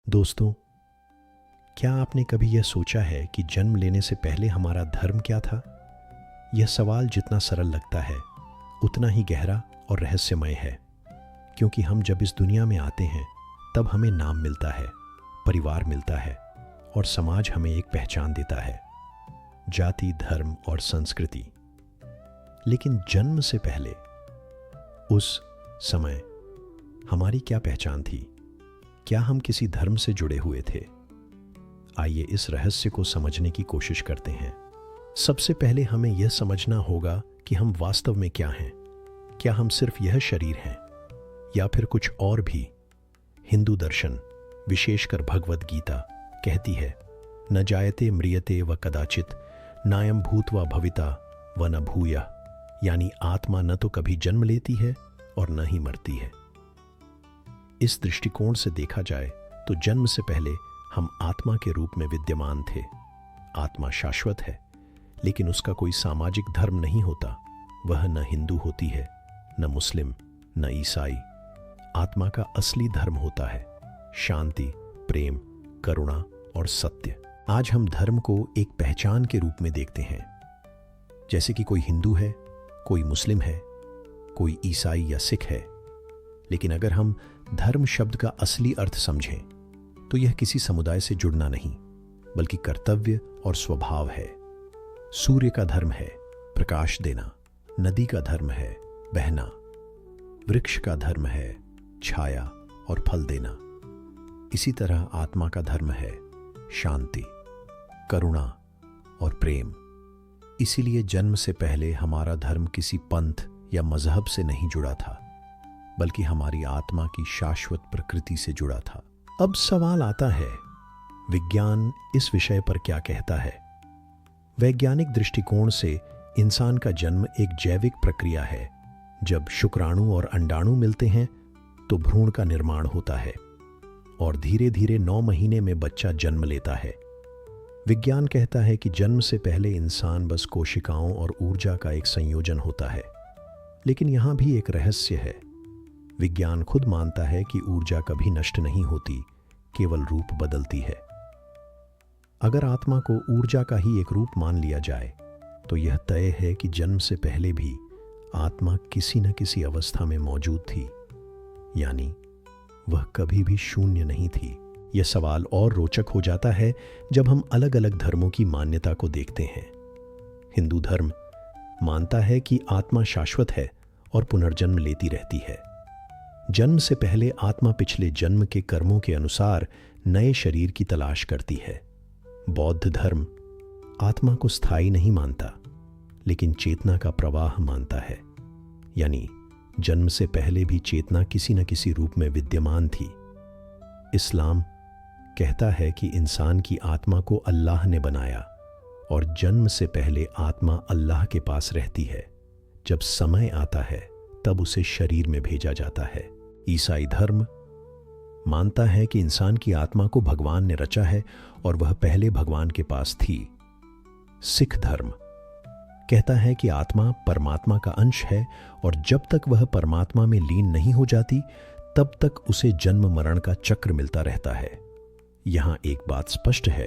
दोस्तों, क्या आपने कभी यह सोचा है कि जन्म लेने से पहले हमारा धर्म क्या था? यह सवाल जितना सरल लगता है उतना ही गहरा और रहस्यमय है, क्योंकि हम जब इस दुनिया में आते हैं तब हमें नाम मिलता है, परिवार मिलता है और समाज हमें एक पहचान देता है, जाति, धर्म और संस्कृति। लेकिन जन्म से पहले उस समय हमारी क्या पहचान थी? क्या हम किसी धर्म से जुड़े हुए थे? आइए इस रहस्य को समझने की कोशिश करते हैं। सबसे पहले हमें यह समझना होगा कि हम वास्तव में क्या हैं। क्या हम सिर्फ यह शरीर हैं या फिर कुछ और भी? हिंदू दर्शन, विशेषकर भगवद गीता, कहती है, न जायते म्रियते व कदाचित नायम भूत्वा भविता व न भूयः, यानी आत्मा न तो कभी जन्म लेती है और न ही मरती है। इस दृष्टिकोण से देखा जाए तो जन्म से पहले हम आत्मा के रूप में विद्यमान थे। आत्मा शाश्वत है, लेकिन उसका कोई सामाजिक धर्म नहीं होता। वह न हिंदू होती है, न मुस्लिम, न ईसाई। आत्मा का असली धर्म होता है शांति, प्रेम, करुणा और सत्य। आज हम धर्म को एक पहचान के रूप में देखते हैं, जैसे कि कोई हिंदू है, कोई मुस्लिम है, कोई ईसाई या सिख है। लेकिन अगर हम धर्म शब्द का असली अर्थ समझें तो यह किसी समुदाय से जुड़ना नहीं, बल्कि कर्तव्य और स्वभाव है। सूर्य का धर्म है प्रकाश देना, नदी का धर्म है बहना, वृक्ष का धर्म है छाया और फल देना। इसी तरह आत्मा का धर्म है शांति, करुणा और प्रेम। इसीलिए जन्म से पहले हमारा धर्म किसी पंथ या मजहब से नहीं जुड़ा था, बल्कि हमारी आत्मा की शाश्वत प्रकृति से जुड़ा था। अब सवाल आता है, विज्ञान इस विषय पर क्या कहता है? वैज्ञानिक दृष्टिकोण से इंसान का जन्म एक जैविक प्रक्रिया है। जब शुक्राणु और अंडाणु मिलते हैं तो भ्रूण का निर्माण होता है और धीरे धीरे 9 महीने में बच्चा जन्म लेता है। विज्ञान कहता है कि जन्म से पहले इंसान बस कोशिकाओं और ऊर्जा का एक संयोजन होता है। लेकिन यहां भी एक रहस्य है। विज्ञान खुद मानता है कि ऊर्जा कभी नष्ट नहीं होती, केवल रूप बदलती है। अगर आत्मा को ऊर्जा का ही एक रूप मान लिया जाए तो यह तय है कि जन्म से पहले भी आत्मा किसी न किसी अवस्था में मौजूद थी, यानी वह कभी भी शून्य नहीं थी। यह सवाल और रोचक हो जाता है जब हम अलग अलग धर्मों की मान्यता को देखते हैं। हिंदू धर्म मानता है कि आत्मा शाश्वत है और पुनर्जन्म लेती रहती है। जन्म से पहले आत्मा पिछले जन्म के कर्मों के अनुसार नए शरीर की तलाश करती है। बौद्ध धर्म आत्मा को स्थायी नहीं मानता, लेकिन चेतना का प्रवाह मानता है, यानी जन्म से पहले भी चेतना किसी न किसी रूप में विद्यमान थी। इस्लाम कहता है कि इंसान की आत्मा को अल्लाह ने बनाया और जन्म से पहले आत्मा अल्लाह के पास रहती है। जब समय आता है तब उसे शरीर में भेजा जाता है। ईसाई धर्म मानता है कि इंसान की आत्मा को भगवान ने रचा है और वह पहले भगवान के पास थी। सिख धर्म कहता है कि आत्मा परमात्मा का अंश है और जब तक वह परमात्मा में लीन नहीं हो जाती तब तक उसे जन्म मरण का चक्र मिलता रहता है। यहां एक बात स्पष्ट है,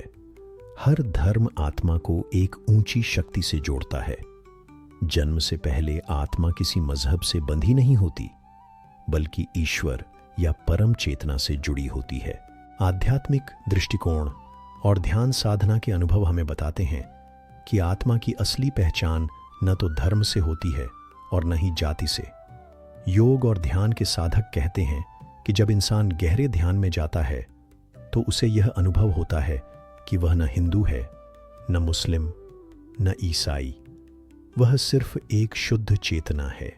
हर धर्म आत्मा को एक ऊंची शक्ति से जोड़ता है। जन्म से पहले आत्मा किसी मजहब से बंधी नहीं होती, बल्कि ईश्वर या परम चेतना से जुड़ी होती है। आध्यात्मिक दृष्टिकोण और ध्यान साधना के अनुभव हमें बताते हैं कि आत्मा की असली पहचान न तो धर्म से होती है और न ही जाति से। योग और ध्यान के साधक कहते हैं कि जब इंसान गहरे ध्यान में जाता है तो उसे यह अनुभव होता है कि वह न हिंदू है, न मुस्लिम, न ईसाई। वह सिर्फ एक शुद्ध चेतना है।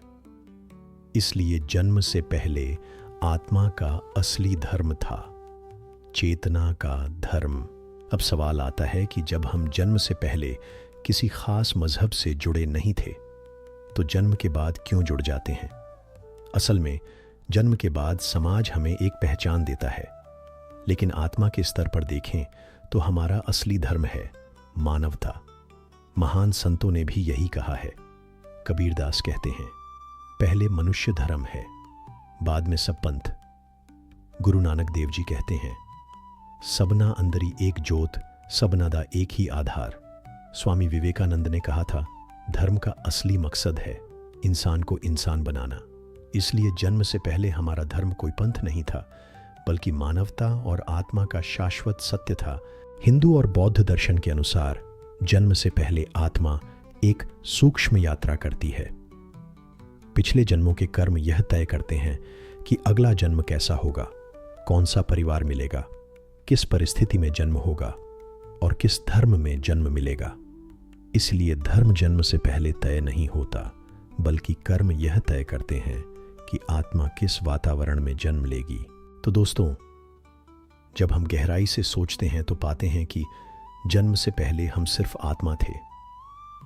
इसलिए जन्म से पहले आत्मा का असली धर्म था चेतना का धर्म। अब सवाल आता है कि जब हम जन्म से पहले किसी खास मजहब से जुड़े नहीं थे तो जन्म के बाद क्यों जुड़ जाते हैं? असल में जन्म के बाद समाज हमें एक पहचान देता है, लेकिन आत्मा के स्तर पर देखें तो हमारा असली धर्म है मानवता। महान संतों ने भी यही कहा है। कबीरदास कहते हैं, पहले मनुष्य धर्म है, बाद में सब पंथ। गुरु नानक देव जी कहते हैं, सबना अंदरी एक जोत, सबना दा एक ही आधार। स्वामी विवेकानंद ने कहा था, धर्म का असली मकसद है इंसान को इंसान बनाना। इसलिए जन्म से पहले हमारा धर्म कोई पंथ नहीं था, बल्कि मानवता और आत्मा का शाश्वत सत्य था। हिंदू और बौद्ध दर्शन के अनुसार जन्म से पहले आत्मा एक सूक्ष्म यात्रा करती है। पिछले जन्मों के कर्म यह तय करते हैं कि अगला जन्म कैसा होगा, कौन सा परिवार मिलेगा, किस परिस्थिति में जन्म होगा और किस धर्म में जन्म मिलेगा। इसलिए धर्म जन्म से पहले तय नहीं होता, बल्कि कर्म यह तय करते हैं कि आत्मा किस वातावरण में जन्म लेगी। तो दोस्तों, जब हम गहराई से सोचते हैं तो पाते हैं कि जन्म से पहले हम सिर्फ आत्मा थे।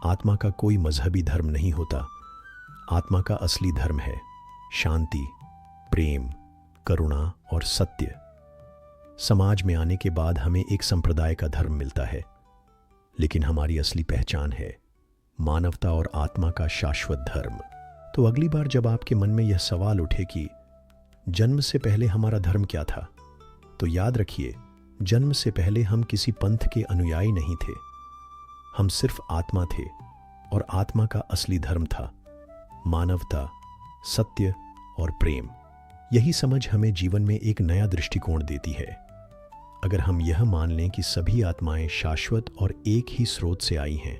आत्मा का कोई मजहबी धर्म नहीं होता। आत्मा का असली धर्म है शांति, प्रेम, करुणा और सत्य। समाज में आने के बाद हमें एक संप्रदाय का धर्म मिलता है, लेकिन हमारी असली पहचान है मानवता और आत्मा का शाश्वत धर्म। तो अगली बार जब आपके मन में यह सवाल उठे कि जन्म से पहले हमारा धर्म क्या था, तो याद रखिए, जन्म से पहले हम किसी पंथ के अनुयायी नहीं थे। हम सिर्फ आत्मा थे और आत्मा का असली धर्म था मानवता, सत्य और प्रेम। यही समझ हमें जीवन में एक नया दृष्टिकोण देती है। अगर हम यह मान लें कि सभी आत्माएं शाश्वत और एक ही स्रोत से आई हैं,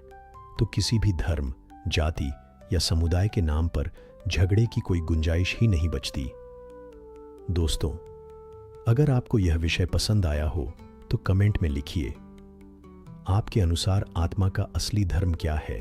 तो किसी भी धर्म, जाति या समुदाय के नाम पर झगड़े की कोई गुंजाइश ही नहीं बचती। दोस्तों, अगर आपको यह विषय पसंद आया हो तो कमेंट में लिखिए, आपके अनुसार आत्मा का असली धर्म क्या है।